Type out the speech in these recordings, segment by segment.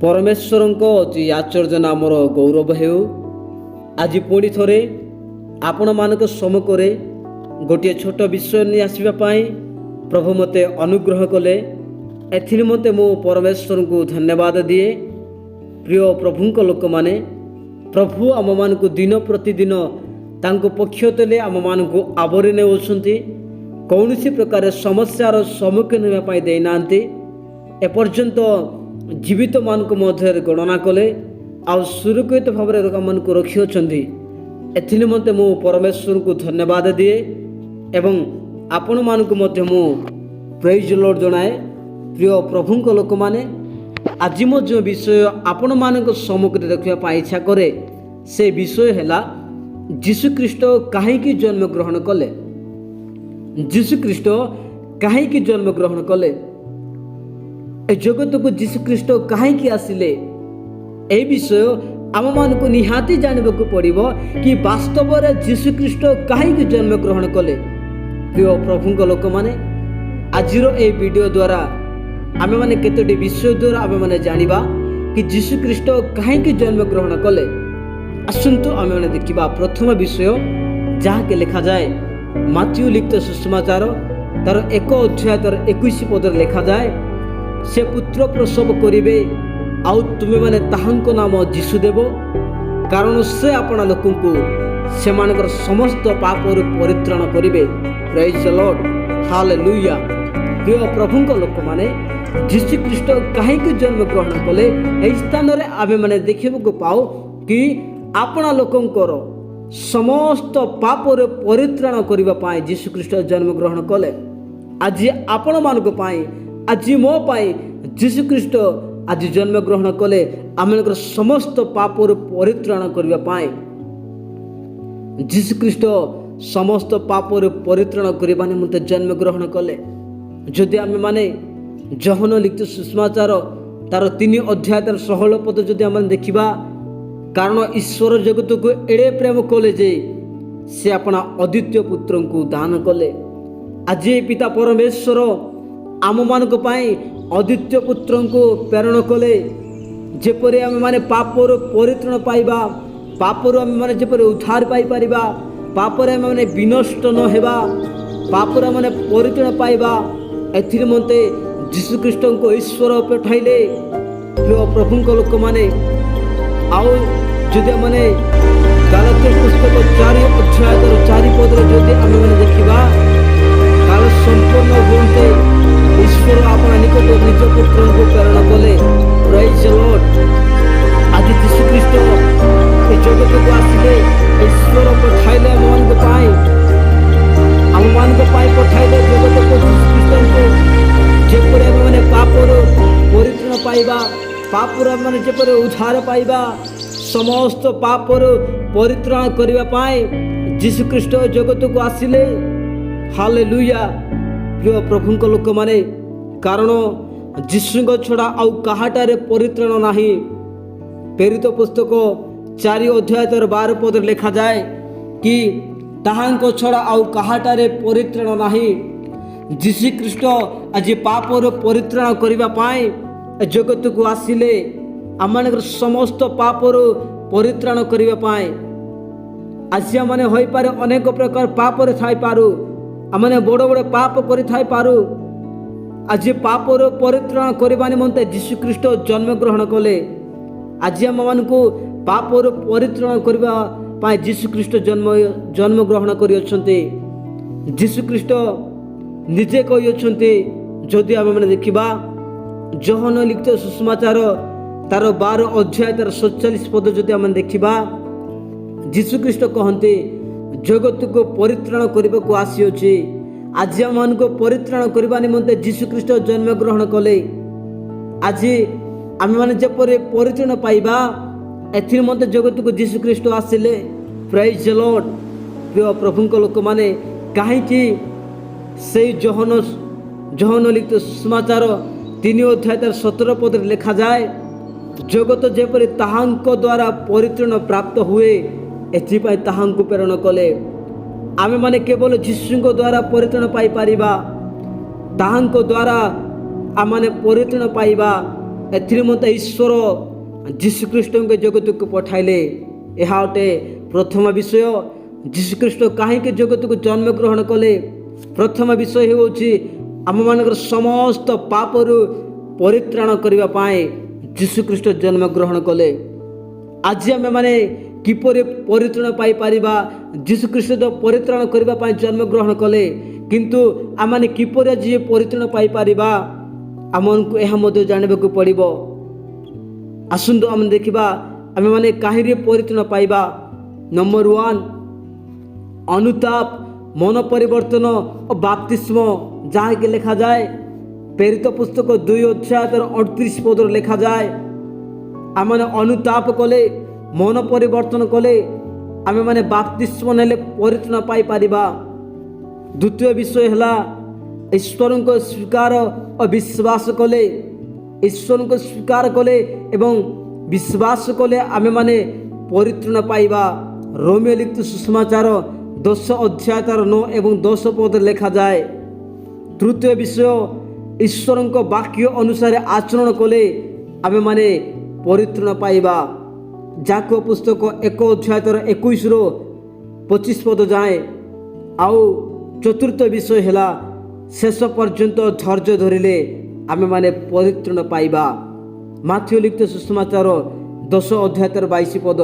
परमेश्वरଙ୍କ अति आश्चर्य नामर गौरव हेउ। आज पुणी थोरे आपण मानक सम्मुखरे गोटे छोट विषय नहीं आसवाई प्रभु मते अनुग्रह कले। एथिर मते मो परमेश्वर को धन्यवाद दिए। प्रिय प्रभुंक लोक माने प्रभु आम मान को दिन प्रतिदिन तांको पक्ष तेले आम मान को आवरी नेउछंती। कौन सी प्रकार समस्यार सम्मुखीन होगा देना एपर्यंत जीवित मान मध्य गणना कले आ सुरक्षित भाव मान को रखी अच्छा। एमते मु परमेश्वर को धन्यवाद दिए एवं आपण मान को मध्य मु प्रेज लॉर्ड जनाए। प्रिय प्रभुंक लोक माने आज मो जो विषय आपण मान सम्मुख रखा इच्छा करे से विषय है जीशु ख्रीष्ट कहीं जन्म ग्रहण कले। जीशु ख्रीष्ट कहीं जन्म ग्रहण कले। ए जगत को जीशु ख्रीष्ट कहीं आसिले ए विषय आम मान को निहाती जानवा को पड़ो कि वास्तव में जीशु ख्रीष्ट कहीं जन्म ग्रहण कले। प्रिय प्रभुंक लोक माने आज ए वीडियो द्वारा आम मैंने केतोटी विषय द्वारा आम मैंने जानिबा कि जीशु ख्रीष्ट कहीं जन्म ग्रहण कले। आसंतु आम मैंने देखा प्रथम विषय जहाँ के लिखा जाए माथ्यू लिखित सुसमाचार तार 1 अध्याय तार 21 पद लिखा जाए से पुत्र प्रसव करिवे आउ तुमे माने ताहांको नाम जीशु देव कारण से आपना लोक को सेमानकर समस्त पापर परित्राण करिवे। Praise the Lord, hallelujah. प्रिय प्रभुंक लोक माने जीशु ख्रीष्ट कहीं जन्म ग्रहण कले एई स्थान रे आमे माने देखिबा को पाओ कि आपना लोकंकर समस्त पापर परित्राण करिबा पाए जीशु ख्रीष्ट जन्म ग्रहण कले। आज आपण मानक पाए आज मो पाए जीशु ख्रीष्ट आज जन्म ग्रहण कले आमनकर समस्त पापर परित्राण करबा पाए। जीशु ख्रीष्ट समस्त पापर परित्राण करबा निमंते जन्म ग्रहण कले। जदि आमे माने यूहन्ना लिखित सुसमाचार तार 3 अध्याय तार 16 पद जदि आमे देखिबा कारण ईश्वर जगत को एड़े प्रेम कले जे से अपना अद्वितीय पुत्र को दान कले। आज पिता परमेश्वर आम मान अद्वितीय पुत्र को प्रेरण कले जेपरि आम माने पापर परित्राण पाइबा पापर आम माने जेपरि उद्धार पाई परिबा पापर आम माने विनष्ट न हेबा पापर माने परित्राण पाइबा एथिर मते जीशु ख्रीष्ट को ईश्वर पठाइले। प्रिय प्रभुंक लोक माने आउ जदि माने गलात्य पुस्तक 4 अध्याय 4 पद जदि आम माने देखिबा काल संपूर्ण होते ईश्वर अपना निकट निज पुत्र को प्रेरण कले। Praise the Lord. आज जीशु ख्रीष्ट ए जगत को आसिले ईश्वर पठाइले आम मान को पठाइले जगत को जीशु ख्रीष्ट को जेपरि आम माने पापर परित्राण पाइबा पापर माने जेपरि उद्धार पाइबा समस्त पापर परित्राण करबा पाए जीशु ख्रीष्ट जगत को आसिले। हालेलुया। प्रिय प्रभुंक लोक माने कारण जीशु छड़ा आउ काहाटारे परित्राण नाही। प्रेरित पुस्तक 4 अध्याय 12 पद लिखा जाए कि ताहांको छड़ा आउ काहाटारे परित्राण नाही। जीशु ख्रीष्ट आज पापर परित्राण करबा पाए जगत को आसिले आम समस्त पापर परित्राण करबा पाए। आज माने होई पारे अनेक प्रकार पापर थाई पारू आमने बड़ बड़ पाप करि थाई पारू। आज पापर परित्राण करबा निमंते जीशु ख्रीष्ट जन्म ग्रहण कले। आज आम मान को पापर परित्राण करबा पाए जीशु ख्रीष्ट जन्म ग्रहण करि अछंती। जीशु ख्रीष्ट निजे कहि अछंती जदि आम माने देखिबा यूहन्ना लिखित सुसमाचार तार 12 अध्याय तार 47 पद जदि आम देखिबा जीशु ख्रीष्ट कहते जगत को परित्राण करने को आसी। आज आम मान को परित्राण करबा निमंते जीशु ख्रीष्ट जन्म ग्रहण कले। आज आम माने जेपरि परित्राण पाइबा एथिर मते जगत को जीशु ख्रीष्ट आसिले। Praise the Lord. प्रिय प्रभुंक लोक माने कहीं से यूहन्ना लिखित सुसमाचार 3 अध्याय तार 17 पद लिखा जाए जगत जेपरि ताहांको द्वारा परित्राण प्राप्त हुए एथिपाई ताहांको प्रेरण कले। आमे माने केवल जीशुଙ୍କ द्वारा परित्राण पाई परिबा ताहांको द्वारा आमाने परित्राण पाइबा एमते ईश्वर जीशुख्रीष्ट के जगत को पठाइले। यह अटे प्रथम विषय। जीशुख्रीष्ट कहीं जगत को जन्म ग्रहण कले। प्रथम विषय होची आम मान समस्त पापरु परित्राण करने जीशुख्रीष्ट जन्म ग्रहण कले। आज आम मैंने किपर परित्राण पाई पारिबा? जीशुख्रीष्ट तो परित्राण करने जन्म ग्रहण कले, किंतु आम किपर आज परित्राण पाई पारिबा आमको यह जानवा को पड़ो। आसतु आम देखा आम मैंने कहीं परित्राण पाइबा। नंबर 1 अनुताप, मन परिवर्तन और बाप्तिस्म, जहाँ कि लिखा जाए प्रेरित पुस्तक 2 अध्याय 38 पद लिखा जाए आम मैंने अनुताप कले, मन परिवर्तन कले, आम मैंने बाप्तिस्म नेले परित्राण पाई पारिबा। द्वितीय विषय है ईश्वर को स्वीकार और विश्वास कले। ईश्वर को स्वीकार कले एवं विश्वास कले आम मैंने परित्राण पाइबा। रोमियो लिखित सुसमाचार 10 अध्याय 9 एवं 10 पद लिखा जाए। तृतीय विषय ईश्वर को वाक्य अनुसार आचरण कले आम मैंने परित्राण पाइबा। जाको पुस्तक 1 अध्याय 21 25 पद जाए। आउ चतुर्थ विषय है शेष पर्यंत धैर्य धरिले आम मैंने परित्राण पाइबा। माथ्यू लिखित सुसमाचार 10 अध्याय 22 पद।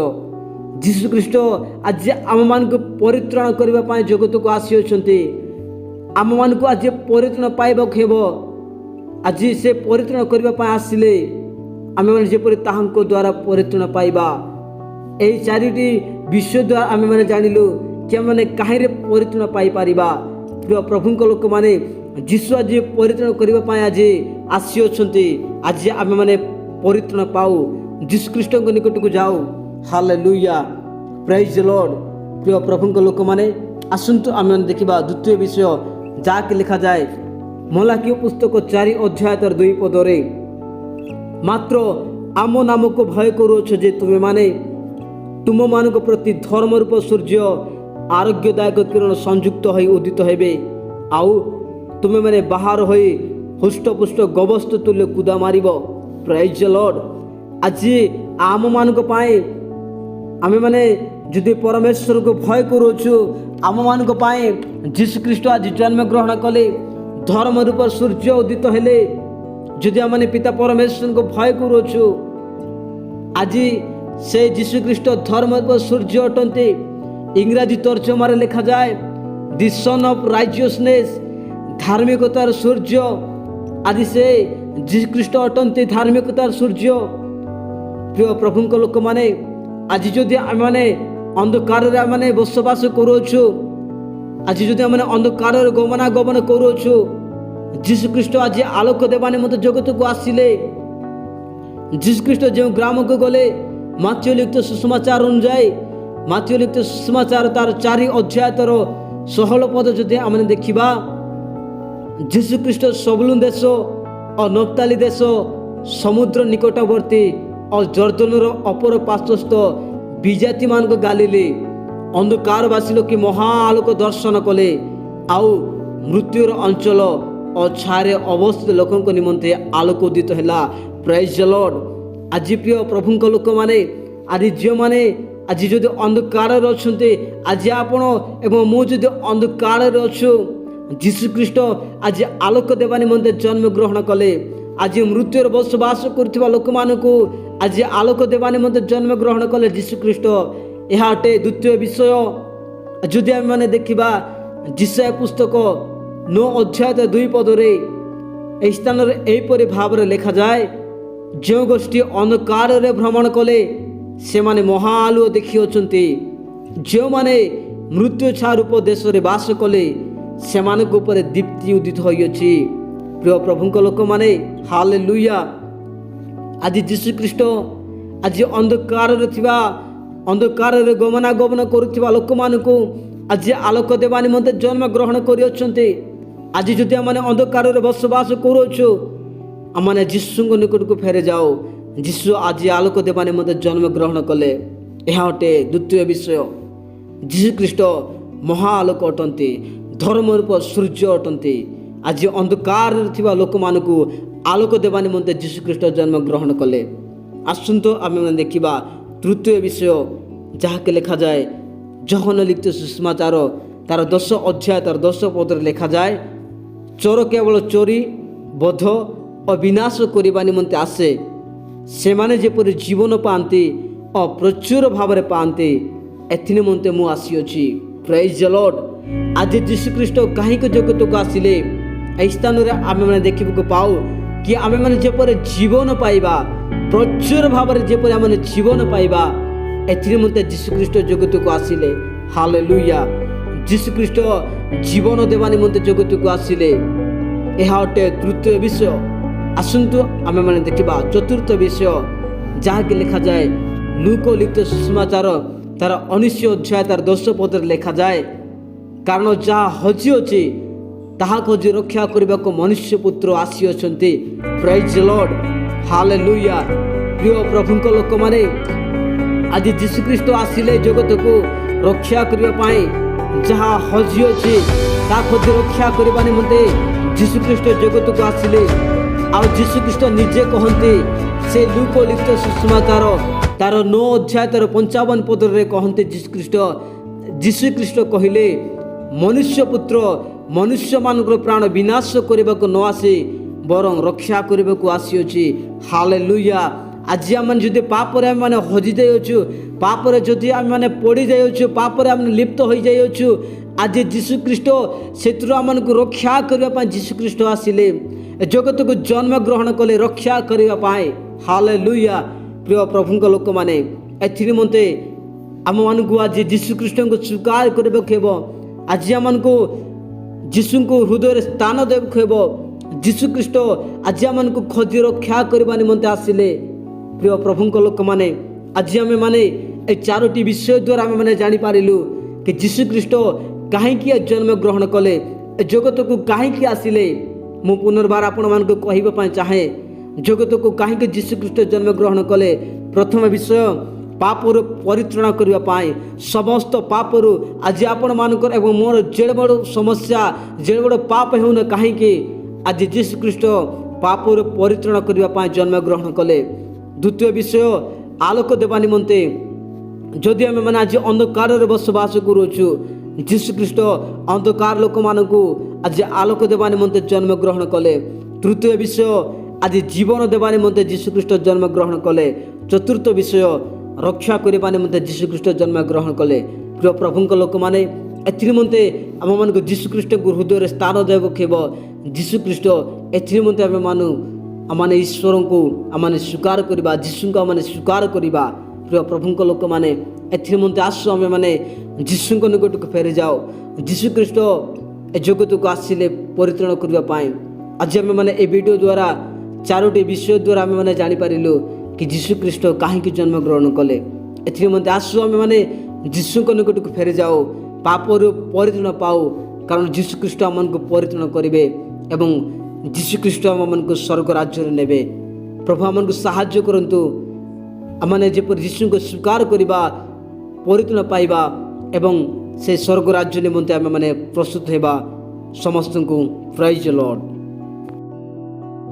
जीशुख्रीष्ट आज आम मान को परित्राण करने जगत को आसी अछंती। आम मान को आज परित्राण पाइबा हेब। आज से परित्राण करने आसिले आम मैंने जपरि ताहांको द्वारा परित्राण पाइबा। यही 4टी विषय द्वारा आम मैंने जानिलु कि आम मैंने कहीं परित्राण पाई पारिबा। प्रिय प्रभु लोक मैंने जीशु आज परित्राण करने आज आसी अछंती। आज आम मैंने परित्राण पाऊ, जीशुख्रीष्ट निकट को जाऊ। Hallelujah, praise the Lord. प्रिय प्रभु लोक मैंने आसतु आम देखा द्वितीय विषय जहाँकि लिखा जाए मलाकी पुस्तक 4 अध्याय 2 पदरे मात्र आम नाम को भय करुअछ जे तुमे माने तुम मान प्रति धर्म रूप सूर्य आरोग्यदायक किरण संयुक्त हो उदित हेबे। आउ तुमे माने बाहर हो हुष्टपुष्ट गवस्त तुल्य कूदा मारिब। Praise the Lord. आज आम मान आम मैंने जदि परमेश्वर को भय करुचु आम मान जीशुख्रीष्ट आज जन्म ग्रहण कले, धर्म रूप सूर्य उदित हेले। जदि आम पिता परमेश्वर को भय करुचु आज से जीशुख्रीष्ट धर्म रूप सूर्य अटंते। इंग्राजी तर्जमार लिखा जाए द सन ऑफ राइजियसनेस, धार्मिकतार सूर्य। आज से जीशुख्रीष्ट अटंते धार्मिकतार सूर्य। प्रिय प्रभु लोक माने आज जदि आम अंधकार आम बसवास करुचु, आज जदि आम अंधकार गमनागमन करुचु, जीशुख्रीष्ट आज आलोक देवा निमंते जगत को आसिले। जीशुख्रीष्ट जो ग्राम को गले माथ्यू लिखित सुसमाचार अनुसार माथ्यू लिखित सुसमाचार तार 4 अध्याय 16 पद जदि आम देखा जीशुख्रीष्ट सबुलून देश और नप्ताली देश समुद्र निकटवर्ती और जर्दनर अपर पार्श्वस्थ विजाति मान गालिले अंधकारवासी लोक महाआलोक दर्शन कले। आउ मृत्युर अंचल और छारे अवस्थित लोकों निमंते आलोक उदित है। Praise the Lord. आज प्रिय प्रभु लोक माने आज जो मैंने आज जदि अंधकार अच्छा आज आपण एवं मुझे अंधकार अच्छु जीशुख्रीष्ट आज आलोक देवा निमंते जन्म ग्रहण कले। आज मृत्युर बसवास कर लोक मानू आज आलोक देवा निमंते जन्म ग्रहण कले जीशुख्रीष्ट। यह अटे द्वितीय विषय। जदि आम मैंने देखा जिसाया पुस्तक 9 अध्याय 2 पदरे यह स्थान एपरि भाव लिखा जाए जो गोष्ठी अंधकार भ्रमण कले से माने महाआलुओ देखी अछंती। जो माने मृत्यु छारूप देश रे बास कले से मानक ऊपर दीप्ति उदित होइछि। प्रिय प्रभु लोक माने हालेलुया। आज जीशुख्रीष्ट आज अंधकार गमनागमन करुवा लोक मानू आज आलोक देवा निमंते जन्म ग्रहण कर। आज जदि आम अंधकार बसवास करुचु आम जीशु निकट को फेरे जाओ। जीशु आज आलोक देवा निमंते जन्म ग्रहण कले। यह अटे द्वितीय विषय। जीशुख्रीष्ट महाआलोक अटंती, धर्म रूप सूर्य अटंती। आज अंधकार लोक मानू ଆଲୋକ ଦେବା ନିମନ୍ତେ ଯୀଶୁଖ୍ରୀଷ୍ଟ ଜନ୍ମଗ୍ରହଣ କଲେ। ଆସନ୍ତୁ ଆମେମାନେ ଦେଖିବା ତୃତୀୟ ବିଷୟ, ଯାହାକି ଲେଖାଯାଏ ଯୋହନ ଲିଖିତ ସୁସମାଚାର ତାର 10 ଅଧ୍ୟାୟ ତାର 10 ପଦରେ ଲେଖାଯାଏ, ଚୋର କେବଳ ଚୋରି, ବଧ ଓ ବିନାଶ କରିବା ନିମନ୍ତେ ଆସେ, ସେମାନେ ଯେପରି ଜୀବନ ପାଆନ୍ତି ଓ ପ୍ରଚୁର ଭାବରେ ପାଆନ୍ତି, ଏଥି ନିମନ୍ତେ ମୁଁ ଆସିଅଛି। ପ୍ରେଜ୍ ଦ ଲର୍ଡ। ଆଜି ଯୀଶୁଖ୍ରୀଷ୍ଟ କାହିଁକି ଜଗତକୁ ଆସିଲେ? ଏହି ସ୍ଥାନରେ ଆମେମାନେ ଦେଖିବାକୁ ପାଉ କି ଆମେମାନେ ଯେପରି ଜୀବନ ପାଇବା, ପ୍ରଚୁର ଭାବରେ ଯେପରି ଆମେ ଜୀବନ ପାଇବା, ଏଥି ନିମନ୍ତେ ଯୀଶୁଖ୍ରୀଷ୍ଟ ଜଗତକୁ ଆସିଲେ। ହାଲେଲୁୟା। ଯୀଶୁଖ୍ରୀଷ୍ଟ ଜୀବନ ଦେବା ନିମନ୍ତେ ଜଗତକୁ ଆସିଲେ। ଏହା ଅଟେ ତୃତୀୟ ବିଷୟ। ଆସନ୍ତୁ ଆମେମାନେ ଦେଖିବା ଚତୁର୍ଥ ବିଷୟ, ଯାହାକି ଲେଖାଯାଏ ଲୁକ ଲିଖିତ ସୁସମାଚାର ତାର 19 ଅଧ୍ୟାୟ ତାର 10 ପଦରେ ଲେଖାଯାଏ, କାରଣ ଯାହା ହଜିଅଛି ତାହା ଖୋଜି ରକ୍ଷା କରିବାକୁ ମନୁଷ୍ୟ ପୁତ୍ର ଆସିଅଛନ୍ତି। ପ୍ରେଜ୍ ଦ ଲର୍ଡ। ହାଲେଲୁୟା। ପ୍ରିୟ ପ୍ରଭୁଙ୍କ ଲୋକମାନେ, ଆଜି ଯୀଶୁଖ୍ରୀଷ୍ଟ ଆସିଲେ ଜଗତକୁ ରକ୍ଷା କରିବା ପାଇଁ। ଯାହା ହଜିଅଛି ତାହା ଖୋଜି ରକ୍ଷା କରିବା ନିମନ୍ତେ ଯୀଶୁଖ୍ରୀଷ୍ଟ ଜଗତକୁ ଆସିଲେ। ଆଉ ଯୀଶୁଖ୍ରୀଷ୍ଟ ନିଜେ କହନ୍ତି, ସେ ଲୁକ ଲିଖିତ ସୁସମାଚାର ତାର 9 ଅଧ୍ୟାୟ ତାର 55 ପଦରେ କହନ୍ତି, ଯୀଶୁଖ୍ରୀଷ୍ଟ କହିଲେ, ମନୁଷ୍ୟ ପୁତ୍ର ମନୁଷ୍ୟମାନଙ୍କର ପ୍ରାଣ ବିନାଶ କରିବାକୁ ନ ଆସି ବରଂ ରକ୍ଷା କରିବାକୁ ଆସିଅଛି। ହାଲେଲୁୟା। ଆଜି ଆମେ ଯଦି ପାପରେ ଆମେ ହଜି ଯାଇଅଛୁ, ପାପରେ ଯଦି ଆମେ ପଡ଼ି ଯାଇଅଛୁ, ପାପରେ ଆମେ ଲିପ୍ତ ହୋଇଯାଇଅଛୁ, ଆଜି ଯୀଶୁଖ୍ରୀଷ୍ଟ ସେଥିରୁ ଆମକୁ ରକ୍ଷା କରିବା ପାଇଁ ଯୀଶୁଖ୍ରୀଷ୍ଟ ଆସିଲେ, ଜଗତକୁ ଜନ୍ମଗ୍ରହଣ କଲେ ରକ୍ଷା କରିବା ପାଇଁ। ହାଲେଲୁୟା। ପ୍ରିୟ ପ୍ରଭୁଙ୍କ ଲୋକମାନେ, ଏଥି ନିମନ୍ତେ ଆମମାନଙ୍କୁ ଆଜି ଯୀଶୁଖ୍ରୀଷ୍ଟଙ୍କୁ ସ୍ୱୀକାର କରିବାକୁ ହେବ। ଆଜି ଆମକୁ ଯୀଶୁଙ୍କୁ ହୃଦୟରେ ସ୍ଥାନ ଦେବାକୁ ହେବ। ଯୀଶୁଖ୍ରୀଷ୍ଟ ଆଜି ଆମକୁ ଖୋଜି ରକ୍ଷା କରିବା ନିମନ୍ତେ ଆସିଲେ। ପ୍ରିୟ ପ୍ରଭୁଙ୍କ ଲୋକମାନେ, ଆଜି ଆମେମାନେ ଏ 4ଟି ବିଷୟ ଦ୍ୱାରା ଆମେମାନେ ଜାଣିପାରିଲୁ କି ଯୀଶୁଖ୍ରୀଷ୍ଟ କାହିଁକି ଜନ୍ମଗ୍ରହଣ କଲେ, ଏ ଜଗତକୁ କାହିଁକି ଆସିଲେ। ମୁଁ ପୁନର୍ବାର ଆପଣମାନଙ୍କୁ କହିବା ପାଇଁ ଚାହେଁ, ଜଗତକୁ କାହିଁକି ଯୀଶୁଖ୍ରୀଷ୍ଟ ଜନ୍ମଗ୍ରହଣ କଲେ। ପ୍ରଥମ ବିଷୟ, ପାପରୁ ପରିତ୍ରାଣ କରିବା ପାଇଁ। ସମସ୍ତ ପାପରୁ ଆଜି ଆପଣମାନଙ୍କର ଏବଂ ମୋର ଯେଡ଼େ ବଡ଼ ସମସ୍ୟା, ଯେଡ଼େ ବଡ଼ ପାପ ହେଉନା କାହିଁକି, ଆଜି ଯୀଶୁଖ୍ରୀଷ୍ଟ ପାପରୁ ପରିତ୍ରାଣ କରିବା ପାଇଁ ଜନ୍ମଗ୍ରହଣ କଲେ। ଦ୍ୱିତୀୟ ବିଷୟ, ଆଲୋକ ଦେବା ନିମନ୍ତେ। ଯଦି ଆମେମାନେ ଆଜି ଅନ୍ଧକାରରେ ବସବାସ କରୁଅଛୁ, ଯୀଶୁଖ୍ରୀଷ୍ଟ ଅନ୍ଧକାର ଲୋକମାନଙ୍କୁ ଆଜି ଆଲୋକ ଦେବା ନିମନ୍ତେ ଜନ୍ମଗ୍ରହଣ କଲେ। ତୃତୀୟ ବିଷୟ, ଆଜି ଜୀବନ ଦେବା ନିମନ୍ତେ ଯୀଶୁଖ୍ରୀଷ୍ଟ ଜନ୍ମଗ୍ରହଣ କଲେ। ଚତୁର୍ଥ ବିଷୟ, ରକ୍ଷା କରିବା ନିମନ୍ତେ ଯୀଶୁଖ୍ରୀଷ୍ଟ ଜନ୍ମଗ୍ରହଣ କଲେ। ପ୍ରିୟ ପ୍ରଭୁଙ୍କ ଲୋକମାନେ, ଏଥି ନିମନ୍ତେ ଆମମାନଙ୍କୁ ଯୀଶୁଖ୍ରୀଷ୍ଟଙ୍କୁ ହୃଦୟରେ ସ୍ଥାନ ଦେବାକୁ ହେବ। ଯୀଶୁଖ୍ରୀଷ୍ଟ ଏଥି ନିମନ୍ତେ ଆମମାନେ ଈଶ୍ୱରଙ୍କୁ ଆମମାନେ ସ୍ୱୀକାର କରିବା, ଯୀଶୁଙ୍କୁ ଆମମାନେ ସ୍ୱୀକାର କରିବା। ପ୍ରିୟ ପ୍ରଭୁଙ୍କ ଲୋକମାନେ, ଏଥି ନିମନ୍ତେ ଆସୁ ଆମେମାନେ ଯୀଶୁଙ୍କ ନିକଟକୁ ଫେରିଯାଉ। ଯୀଶୁଖ୍ରୀଷ୍ଟ ଏ ଜଗତକୁ ଆସିଲେ ପରିତ୍ରାଣ କରିବା ପାଇଁ। ଆଜି ଆମେମାନେ ଏ ଭିଡ଼ିଓ ଦ୍ୱାରା 4ଟି ବିଷୟ ଦ୍ୱାରା ଆମେମାନେ ଜାଣିପାରିଲୁ କି ଯୀଶୁଖ୍ରୀଷ୍ଟ କାହିଁକି ଜନ୍ମଗ୍ରହଣ କଲେ। ଏଥି ନିମନ୍ତେ ଆସୁ ଆମେମାନେ ଯୀଶୁଙ୍କ ନିକଟକୁ ଫେରିଯାଉ, ପାପରୁ ପରିତ୍ରାଣ ପାଉ, କାରଣ ଯୀଶୁଖ୍ରୀଷ୍ଟ ଆମମାନଙ୍କୁ ପରିତ୍ରାଣ କରିବେ ଏବଂ ଯୀଶୁଖ୍ରୀଷ୍ଟ ଆମମାନଙ୍କୁ ସ୍ୱର୍ଗ ରାଜ୍ୟରେ ନେବେ। ପ୍ରଭୁ ଆମମାନଙ୍କୁ ସାହାଯ୍ୟ କରନ୍ତୁ, ଆମମାନେ ଯେପରି ଯୀଶୁଙ୍କୁ ସ୍ୱୀକାର କରିବା, ପରିତ୍ରାଣ ପାଇବା ଏବଂ ସେ ସ୍ୱର୍ଗ ରାଜ୍ୟ ନିମନ୍ତେ ଆମେମାନେ ପ୍ରସ୍ତୁତ ହେବା। ସମସ୍ତଙ୍କୁ ପ୍ରେଜ୍ ଦ ଲର୍ଡ।